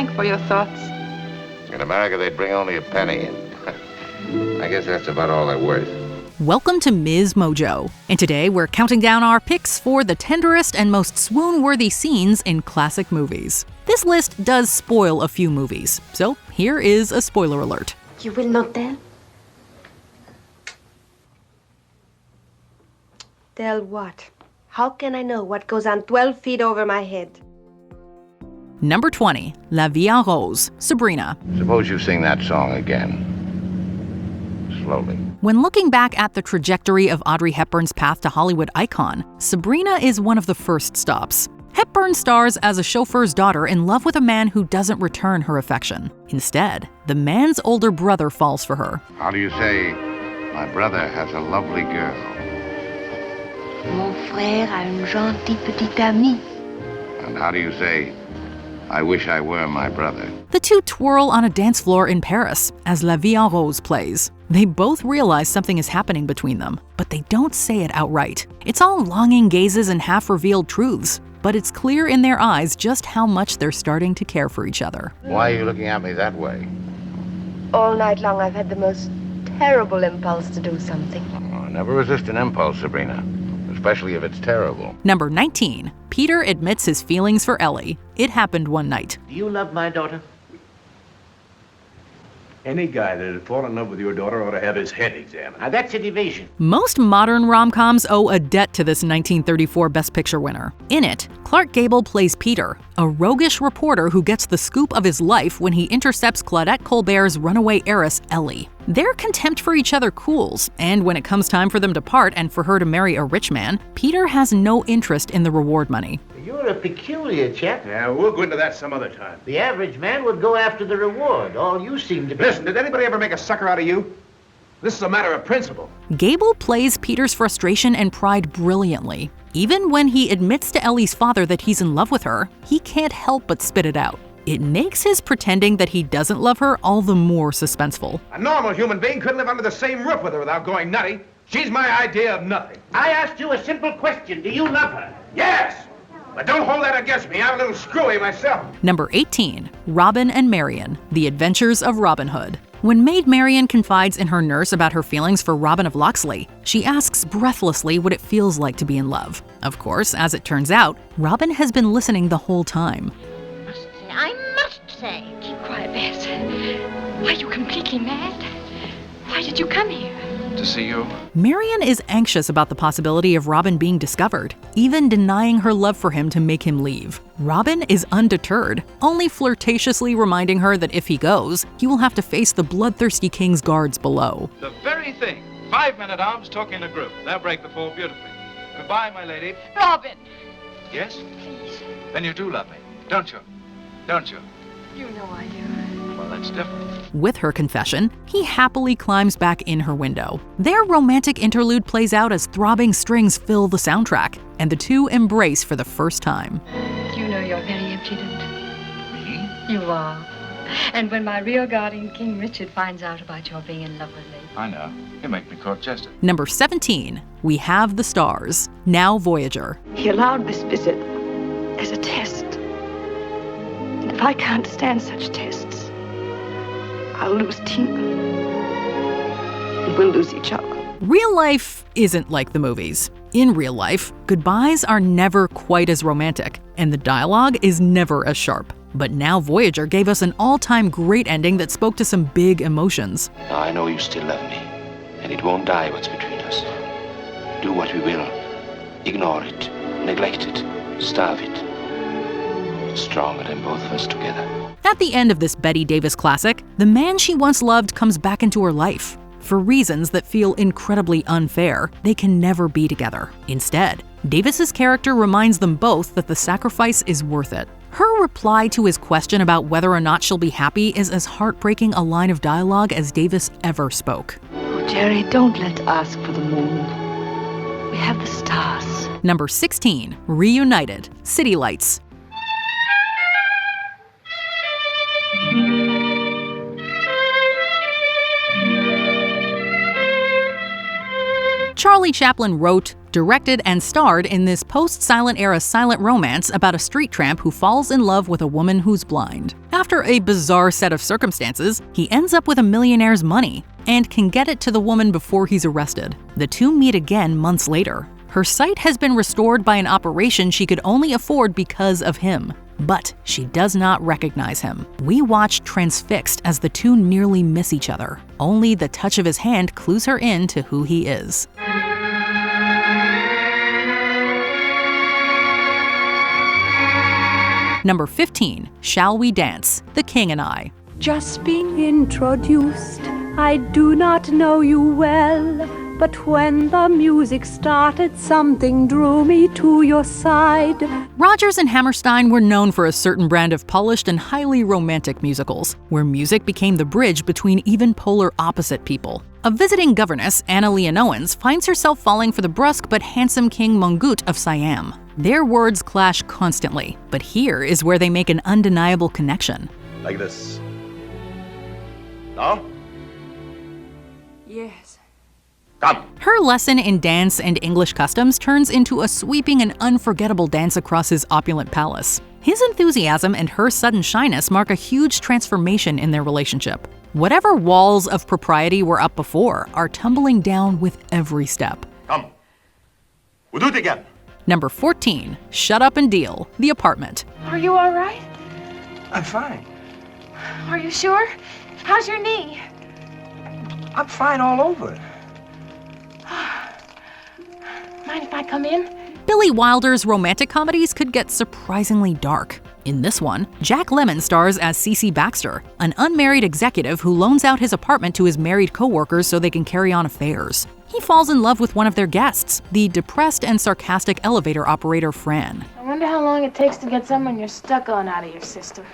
franc for your thoughts. In America, they'd bring only a penny. I guess that's about all they're worth. Welcome to MsMojo, and today we're counting down our picks for the tenderest and most swoon-worthy scenes in classic movies. This list does spoil a few movies, so here is a spoiler alert. You will not tell? Tell what? How can I know what goes on 12 feet over my head? Number 20, La Vie en Rose, Sabrina. Suppose you sing that song again. Slowly. When looking back at the trajectory of Audrey Hepburn's path to Hollywood icon, Sabrina is one of the first stops. Hepburn stars as a chauffeur's daughter in love with a man who doesn't return her affection. Instead, the man's older brother falls for her. How do you say, my brother has a lovely girl? Mon frère a une gentille petite amie. And how do you say, I wish I were my brother? The two twirl on a dance floor in Paris as La Vie en Rose plays. They both realize something is happening between them, but they don't say it outright. It's all longing gazes and half-revealed truths, but it's clear in their eyes just how much they're starting to care for each other. Why are you looking at me that way? All night long I've had the most terrible impulse to do something. Oh, never resist an impulse, Sabrina, especially if it's terrible. Number 19, Peter admits his feelings for Ellie. It happened one night. Do you love my daughter? Any guy that had fallen in love with your daughter ought to have his head examined. Now that's an evasion. Most modern rom-coms owe a debt to this 1934 Best Picture winner. In it, Clark Gable plays Peter, a roguish reporter who gets the scoop of his life when he intercepts Claudette Colbert's runaway heiress, Ellie. Their contempt for each other cools, and when it comes time for them to part and for her to marry a rich man, Peter has no interest in the reward money. You're a peculiar chap. Yeah, we'll go into that some other time. The average man would go after the reward. All you seem to be... Listen, did anybody ever make a sucker out of you? This is a matter of principle. Gable plays Peter's frustration and pride brilliantly. Even when he admits to Ellie's father that he's in love with her, he can't help but spit it out. It makes his pretending that he doesn't love her all the more suspenseful. A normal human being couldn't live under the same roof with her without going nutty. She's my idea of nothing. I asked you a simple question. Do you love her? Yes! But don't hold that against me. I'm a little screwy myself. Number 18, Robin and Marian, The Adventures of Robin Hood. When Maid Marian confides in her nurse about her feelings for Robin of Locksley, she asks breathlessly what it feels like to be in love. Of course, as it turns out, Robin has been listening the whole time. I must say. Keep quiet, Bess. Are you completely mad? Why did you come here? To see you. Marian is anxious about the possibility of Robin being discovered, even denying her love for him to make him leave. Robin is undeterred, only flirtatiously reminding her that if he goes, he will have to face the bloodthirsty king's guards below. The very thing. 5 men-at-arms talking in a group. They'll break the fall beautifully. Goodbye, my lady. Robin! Yes? Please. Then you do love me, don't you? Don't you? You know I do. Well, that's different. With her confession, he happily climbs back in her window. Their romantic interlude plays out as throbbing strings fill the soundtrack, and the two embrace for the first time. You know you're very impudent. Me? You are. And when my real guardian, King Richard, finds out about your being in love with me. I know. You make me court-chested. Number 17, We Have the Stars, now Voyager. He allowed this visit as a test. And if I can't stand such tests, I'll lose Tina. And we'll lose each other. Real life isn't like the movies. In real life, goodbyes are never quite as romantic, and the dialogue is never as sharp. But now Voyager gave us an all-time great ending that spoke to some big emotions. Now I know you still love me, and it won't die what's between us. Do what we will. Ignore it, neglect it, starve it. It's stronger than both of us together. At the end of this Bette Davis classic, the man she once loved comes back into her life. For reasons that feel incredibly unfair, they can never be together. Instead, Davis's character reminds them both that the sacrifice is worth it. Her reply to his question about whether or not she'll be happy is as heartbreaking a line of dialogue as Davis ever spoke. Oh, Jerry, don't let's ask for the moon. We have the stars. Number 16, Reunited, City Lights. Charlie Chaplin wrote, directed and starred in this post-silent era silent romance about a street tramp who falls in love with a woman who's blind. After a bizarre set of circumstances, he ends up with a millionaire's money and can get it to the woman before he's arrested. The two meet again months later. Her sight has been restored by an operation she could only afford because of him. But she does not recognize him. We watch transfixed as the two nearly miss each other. Only the touch of his hand clues her in to who he is. Number 15, Shall We Dance? The King and I. Just being introduced, I do not know you well, but when the music started, something drew me to your side. Rodgers and Hammerstein were known for a certain brand of polished and highly romantic musicals, where music became the bridge between even polar opposite people. A visiting governess, Anna Leonowens, finds herself falling for the brusque but handsome King Mongut of Siam. Their words clash constantly, but here is where they make an undeniable connection. Like this. No? Yes. Come. Her lesson in dance and English customs turns into a sweeping and unforgettable dance across his opulent palace. His enthusiasm and her sudden shyness mark a huge transformation in their relationship. Whatever walls of propriety were up before are tumbling down with every step. Come. We'll do it again. Number 14, Shut Up and Deal, The Apartment. Are you all right? I'm fine. Are you sure? How's your knee? I'm fine all over. Mind if I come in? Billy Wilder's romantic comedies could get surprisingly dark. In this one, Jack Lemmon stars as Cece Baxter, an unmarried executive who loans out his apartment to his married co-workers so they can carry on affairs. He falls in love with one of their guests, the depressed and sarcastic elevator operator Fran. I wonder how long it takes to get someone you're stuck on out of your system.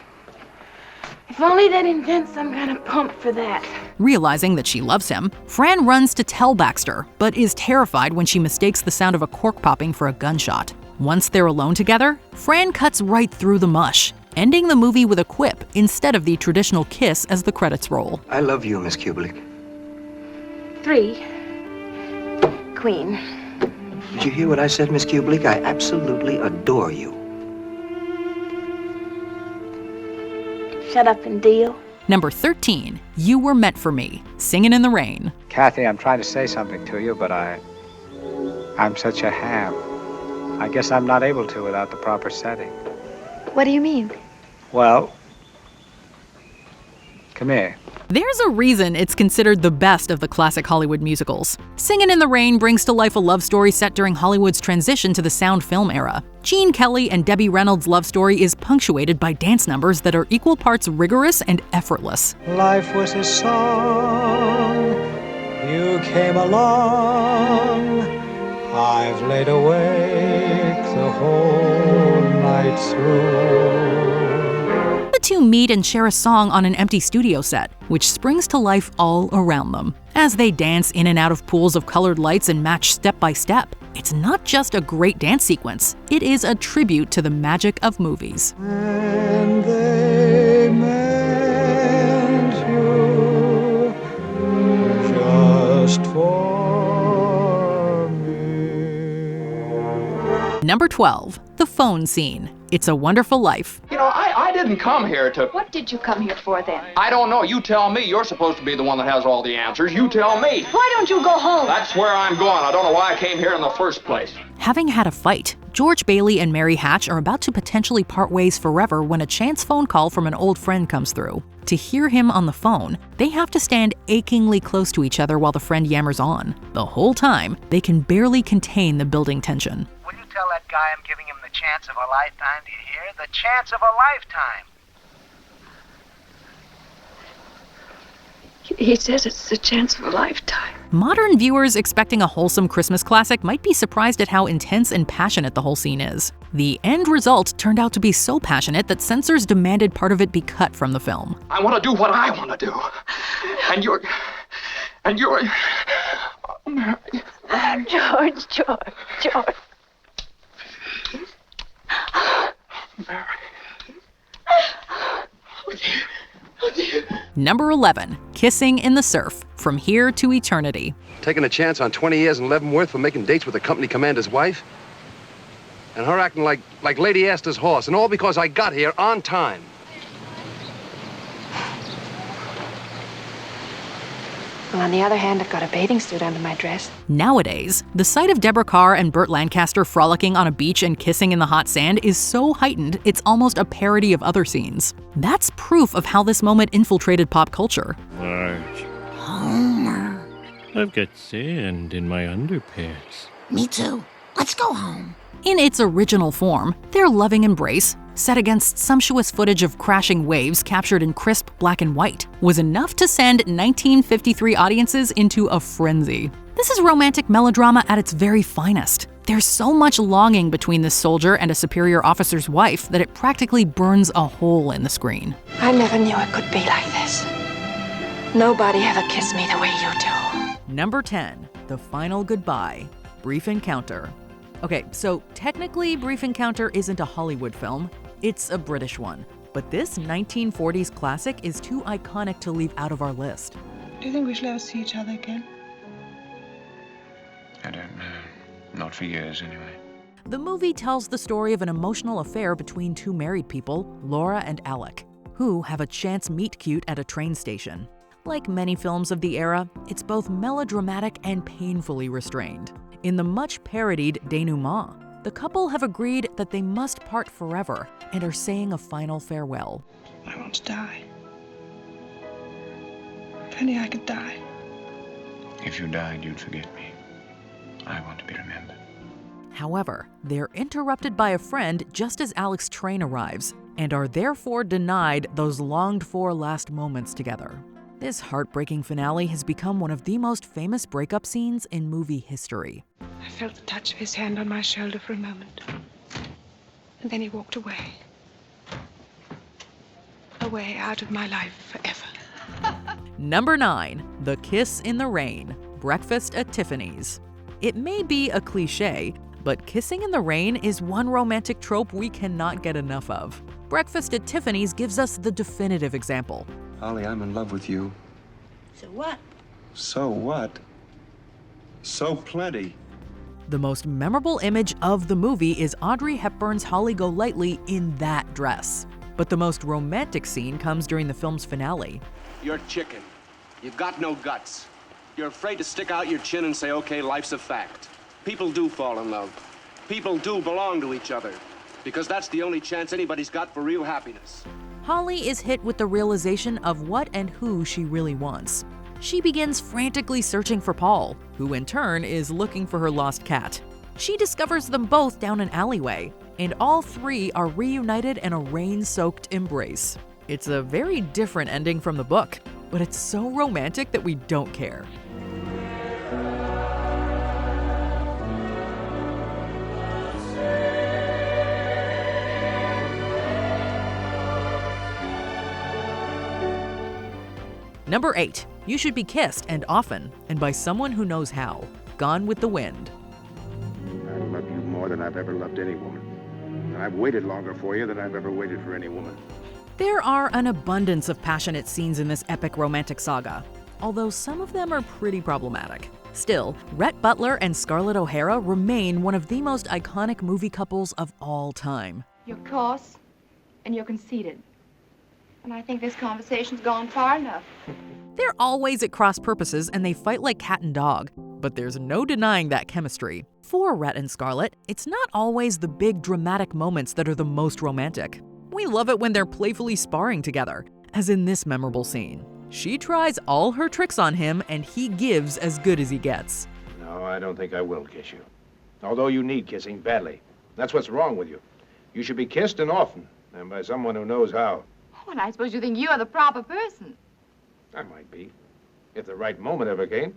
If only they'd invent some kind of pump for that. Realizing that she loves him, Fran runs to tell Baxter, but is terrified when she mistakes the sound of a cork popping for a gunshot. Once they're alone together, Fran cuts right through the mush, ending the movie with a quip instead of the traditional kiss as the credits roll. I love you, Miss Kubelik. 3. Queen. Did you hear what I said, Miss Kubelik? I absolutely adore you. Shut up and deal. Number 13, You Were Meant for Me, Singin' in the Rain. Kathy, I'm trying to say something to you, but I'm such a ham. I guess I'm not able to without the proper setting. What do you mean? Well, come here. There's a reason it's considered the best of the classic Hollywood musicals. Singin' in the Rain brings to life a love story set during Hollywood's transition to the sound film era. Gene Kelly and Debbie Reynolds' love story is punctuated by dance numbers that are equal parts rigorous and effortless. Life was a song, you came along, I've laid awake the whole night through. The two meet and share a song on an empty studio set, which springs to life all around them. As they dance in and out of pools of colored lights and match step by step, it's not just a great dance sequence, it is a tribute to the magic of movies. And they meant you just for me. Number 12, The Phone Scene, It's a Wonderful Life. You know, I didn't come here to... What did you come here for then? I don't know. You tell me. You're supposed to be the one that has all the answers. You tell me. Why don't you go home? That's where I'm going. I don't know why I came here in the first place. Having had a fight, George Bailey and Mary Hatch are about to potentially part ways forever when a chance phone call from an old friend comes through. To hear him on the phone, they have to stand achingly close to each other while the friend yammers on. The whole time, they can barely contain the building tension. Will you tell that guy I'm giving him the chance of a lifetime? Do you hear? The chance of a lifetime. He says it's the chance of a lifetime. Modern viewers expecting a wholesome Christmas classic might be surprised at how intense and passionate the whole scene is. The end result turned out to be so passionate that censors demanded part of it be cut from the film. I want to do what I want to do. And you're... George. Mary. Number 11, Kissing in the Surf, From Here to Eternity. Taking a chance on 20 years in Leavenworth for making dates with the company commander's wife? And her acting like Lady Esther's horse, and all because I got here on time. Well, on the other hand, I've got a bathing suit under my dress. Nowadays, the sight of Deborah Carr and Burt Lancaster frolicking on a beach and kissing in the hot sand is so heightened it's almost a parody of other scenes. That's proof of how this moment infiltrated pop culture. Marge. Homer. I've got sand in my underpants. Me too. Let's go home. In its original form, their loving embrace, set against sumptuous footage of crashing waves captured in crisp black and white, was enough to send 1953 audiences into a frenzy. This is romantic melodrama at its very finest. There's so much longing between this soldier and a superior officer's wife that it practically burns a hole in the screen. I never knew it could be like this. Nobody ever kissed me the way you do. Number 10, The Final Goodbye, Brief Encounter. Okay, so technically Brief Encounter isn't a Hollywood film, it's a British one. But this 1940s classic is too iconic to leave out of our list. Do you think we shall ever see each other again? I don't know. Not for years, anyway. The movie tells the story of an emotional affair between two married people, Laura and Alec, who have a chance meet-cute at a train station. Like many films of the era, it's both melodramatic and painfully restrained. In the much parodied denouement, the couple have agreed that they must part forever and are saying a final farewell. I want to die. If only I could die. If you died, you'd forget me. I want to be remembered. However, they're interrupted by a friend just as Alec's train arrives and are therefore denied those longed-for last moments together. This heartbreaking finale has become one of the most famous breakup scenes in movie history. I felt the touch of his hand on my shoulder for a moment. And then he walked away. Away out of my life forever. Number 9, The Kiss in the Rain, Breakfast at Tiffany's. It may be a cliche, but kissing in the rain is one romantic trope we cannot get enough of. Breakfast at Tiffany's gives us the definitive example. Holly, I'm in love with you. So what? So what? So plenty. The most memorable image of the movie is Audrey Hepburn's Holly Golightly in that dress. But the most romantic scene comes during the film's finale. You're chicken. You've got no guts. You're afraid to stick out your chin and say, okay, life's a fact. People do fall in love. People do belong to each other. Because that's the only chance anybody's got for real happiness. Holly is hit with the realization of what and who she really wants. She begins frantically searching for Paul, who in turn is looking for her lost cat. She discovers them both down an alleyway, and all three are reunited in a rain-soaked embrace. It's a very different ending from the book, but it's so romantic that we don't care. Number 8, You Should Be Kissed, and Often, and by Someone Who Knows How, Gone with the Wind. I love you more than I've ever loved any woman. And I've waited longer for you than I've ever waited for any woman. There are an abundance of passionate scenes in this epic romantic saga, although some of them are pretty problematic. Still, Rhett Butler and Scarlett O'Hara remain one of the most iconic movie couples of all time. You're coarse, and you're conceited. And I think this conversation's gone far enough. They're always at cross purposes and they fight like cat and dog, but there's no denying that chemistry. For Rhett and Scarlett, it's not always the big dramatic moments that are the most romantic. We love it when they're playfully sparring together, as in this memorable scene. She tries all her tricks on him and he gives as good as he gets. No, I don't think I will kiss you. Although you need kissing badly. That's what's wrong with you. You should be kissed and often, and by someone who knows how. Well, I suppose you think you are the proper person. I might be, if the right moment ever came.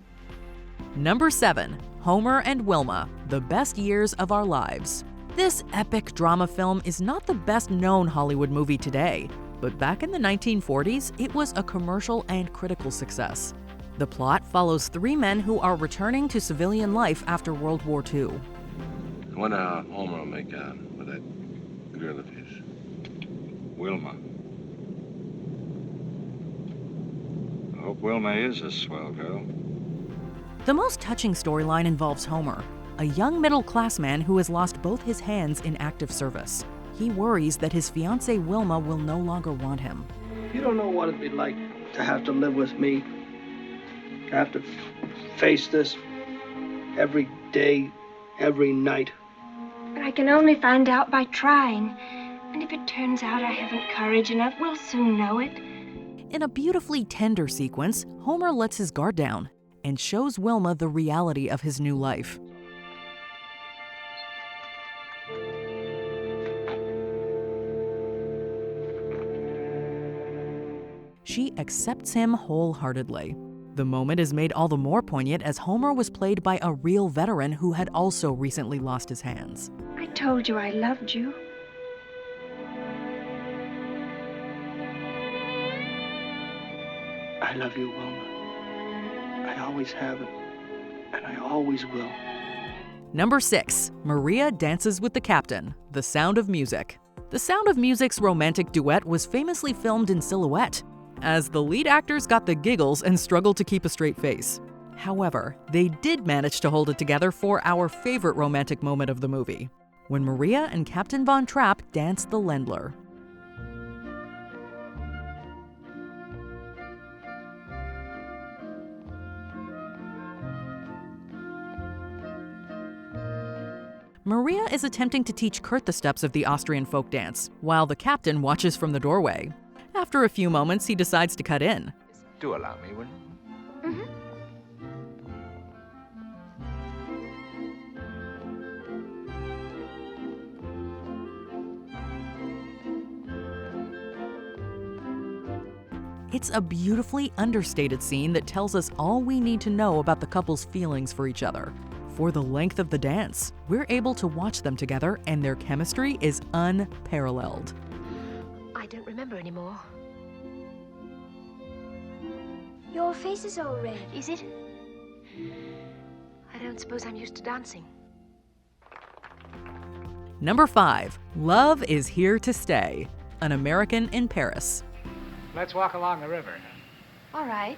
Number 7, Homer and Wilma, The Best Years of Our Lives. This epic drama film is not the best-known Hollywood movie today, but back in the 1940s, it was a commercial and critical success. The plot follows 3 men who are returning to civilian life after World War II. I wonder how Homer will make out with that girl of his, Wilma. I hope Wilma is a swell girl. The most touching storyline involves Homer, a young middle-class man who has lost both his hands in active service. He worries that his fiancée Wilma will no longer want him. You don't know what it'd be like to have to live with me. To have to face this every day, every night. But I can only find out by trying. And if it turns out I haven't courage enough, we'll soon know it. In a beautifully tender sequence, Homer lets his guard down and shows Wilma the reality of his new life. She accepts him wholeheartedly. The moment is made all the more poignant as Homer was played by a real veteran who had also recently lost his hands. I told you I loved you. I love you, Wilma. I always have, and I always will. Number 6. Maria dances with the captain, The Sound of Music. The Sound of Music's romantic duet was famously filmed in silhouette, as the lead actors got the giggles and struggled to keep a straight face. However, they did manage to hold it together for our favorite romantic moment of the movie, when Maria and Captain Von Trapp dance the Ländler. Maria is attempting to teach Kurt the steps of the Austrian folk dance, while the captain watches from the doorway. After a few moments, he decides to cut in. Do allow me, will you? It's a beautifully understated scene that tells us all we need to know about the couple's feelings for each other. For the length of the dance, we're able to watch them together, and their chemistry is unparalleled. I don't remember anymore. Your face is all red. Is it? I don't suppose I'm used to dancing. Number 5. Love is Here to Stay, An American in Paris. Let's walk along the river. All right.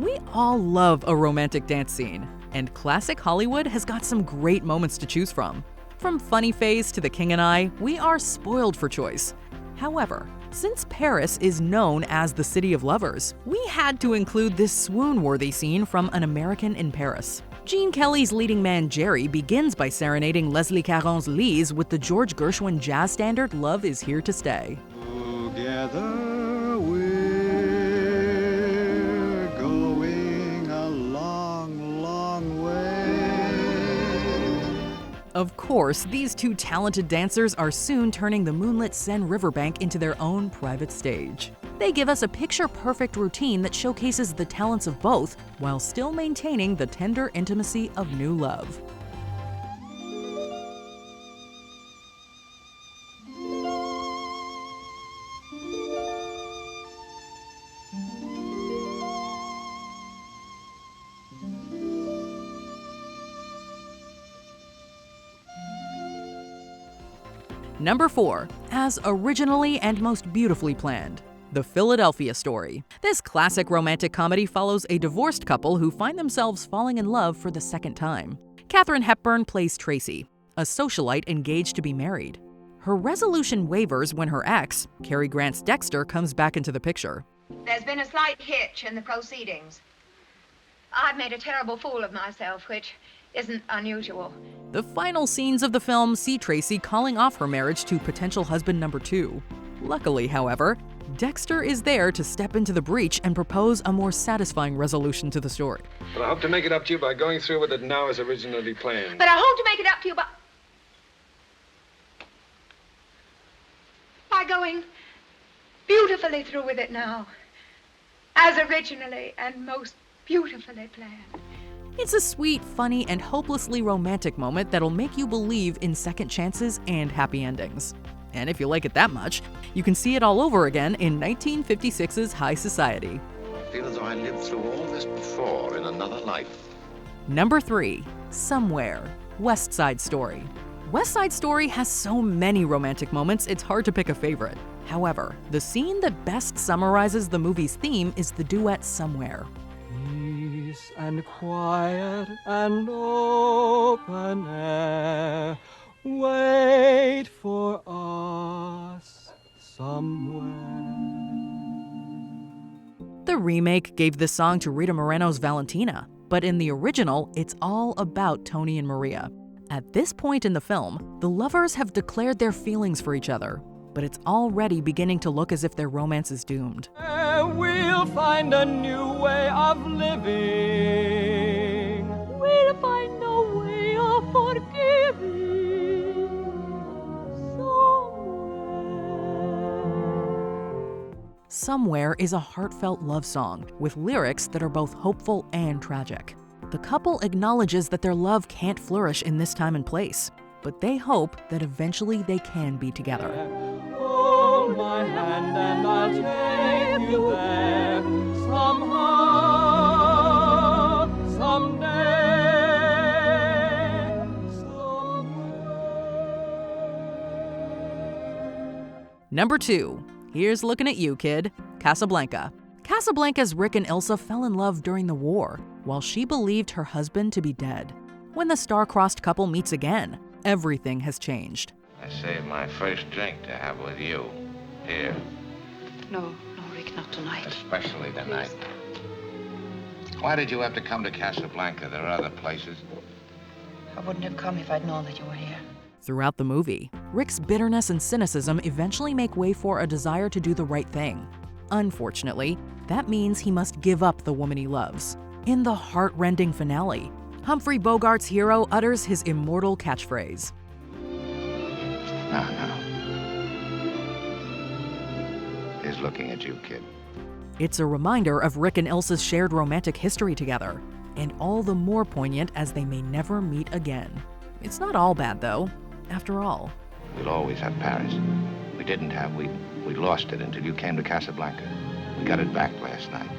We all love a romantic dance scene, and classic Hollywood has got some great moments to choose from. From Funny Face to The King and I, we are spoiled for choice. However, since Paris is known as the City of Lovers, we had to include this swoon-worthy scene from An American in Paris. Gene Kelly's leading man Jerry begins by serenading Leslie Caron's Lise with the George Gershwin jazz standard Love is Here to Stay. Together we're going a long, long way. Of course, these two talented dancers are soon turning the moonlit Seine riverbank into their own private stage. They give us a picture-perfect routine that showcases the talents of both while still maintaining the tender intimacy of new love. Number 4. As originally and most beautifully planned, The Philadelphia Story. This classic romantic comedy follows a divorced couple who find themselves falling in love for the second time. Katharine Hepburn plays Tracy, a socialite engaged to be married. Her resolution wavers when her ex, Cary Grant's Dexter, comes back into the picture. There's been a slight hitch in the proceedings. I've made a terrible fool of myself, which isn't unusual. The final scenes of the film see Tracy calling off her marriage to potential husband number 2. Luckily, however, Dexter is there to step into the breach and propose a more satisfying resolution to the story. But I hope to make it up to you by going through with it now as originally planned. But I hope to make it up to you by going beautifully through with it now, as originally and most beautifully planned. It's a sweet, funny, and hopelessly romantic moment that'll make you believe in second chances and happy endings. And if you like it that much, you can see it all over again in 1956's High Society. I feel as though I lived through all this before in another life. Number 3. Somewhere, West Side Story. West Side Story has so many romantic moments, it's hard to pick a favorite. However, the scene that best summarizes the movie's theme is the duet Somewhere. Peace and quiet and open air, wait for us somewhere. The remake gave this song to Rita Moreno's Valentina, but in the original, it's all about Tony and Maria. At this point in the film, the lovers have declared their feelings for each other, but it's already beginning to look as if their romance is doomed. We'll find a new way of living. We'll find a way of forgiving. Somewhere is a heartfelt love song with lyrics that are both hopeful and tragic. The couple acknowledges that their love can't flourish in this time and place, but they hope that eventually they can be together. Hold my hand and I'll take you there somehow, someday, somewhere. Number 2. Here's looking at you, kid. Casablanca. Casablanca's Rick and Ilsa fell in love during the war, while she believed her husband to be dead. When the star-crossed couple meets again, everything has changed. I saved my first drink to have with you. Here. No, Rick, not tonight. Especially tonight. Why did you have to come to Casablanca? There are other places. I wouldn't have come if I'd known that you were here. Throughout the movie, Rick's bitterness and cynicism eventually make way for a desire to do the right thing. Unfortunately, that means he must give up the woman he loves. In the heart-rending finale, Humphrey Bogart's hero utters his immortal catchphrase. No. He's looking at you, kid. It's a reminder of Rick and Ilsa's shared romantic history together, and all the more poignant as they may never meet again. It's not all bad, though, after all. We'll always have Paris. We didn't have. We lost it until you came to Casablanca. We got it back last night.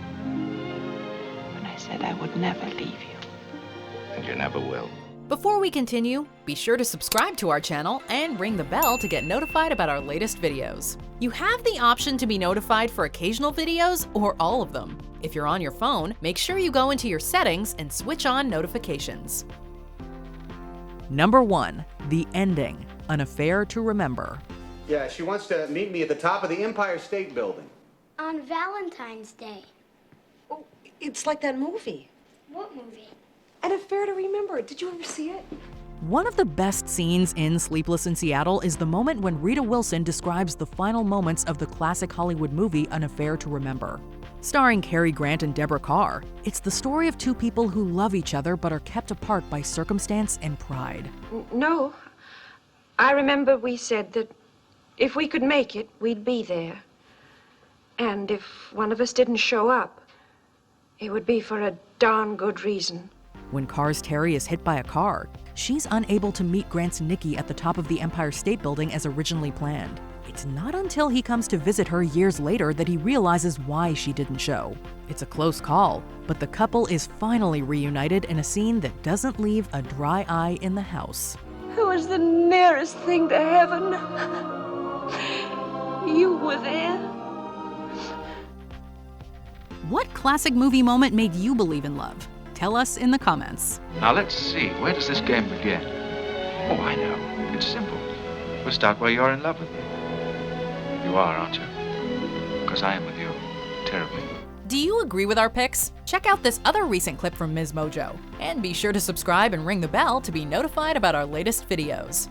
When I said I would never leave you. And you never will. Before we continue, be sure to subscribe to our channel and ring the bell to get notified about our latest videos. You have the option to be notified for occasional videos or all of them. If you're on your phone, make sure you go into your settings and switch on notifications. Number 1. The Ending, An Affair to Remember. Yeah, she wants to meet me at the top of the Empire State Building. On Valentine's Day. Oh, it's like that movie. What movie? An Affair to Remember. Did you ever see it? One of the best scenes in Sleepless in Seattle is the moment when Rita Wilson describes the final moments of the classic Hollywood movie An Affair to Remember. Starring Cary Grant and Deborah Kerr, it's the story of two people who love each other but are kept apart by circumstance and pride. No. I remember we said that if we could make it, we'd be there. And if one of us didn't show up, it would be for a darn good reason. When Kerr's Terry is hit by a car, she's unable to meet Grant's Nikki at the top of the Empire State Building as originally planned. It's not until he comes to visit her years later that he realizes why she didn't show. It's a close call, but the couple is finally reunited in a scene that doesn't leave a dry eye in the house. It was the nearest thing to heaven. You were there. What classic movie moment made you believe in love? Tell us in the comments. Now let's see, where does this game begin? Oh, I know. It's simple. We'll start where you're in love with me. You are, aren't you? Because I am with you, terribly. Do you agree with our picks? Check out this other recent clip from MsMojo. And be sure to subscribe and ring the bell to be notified about our latest videos.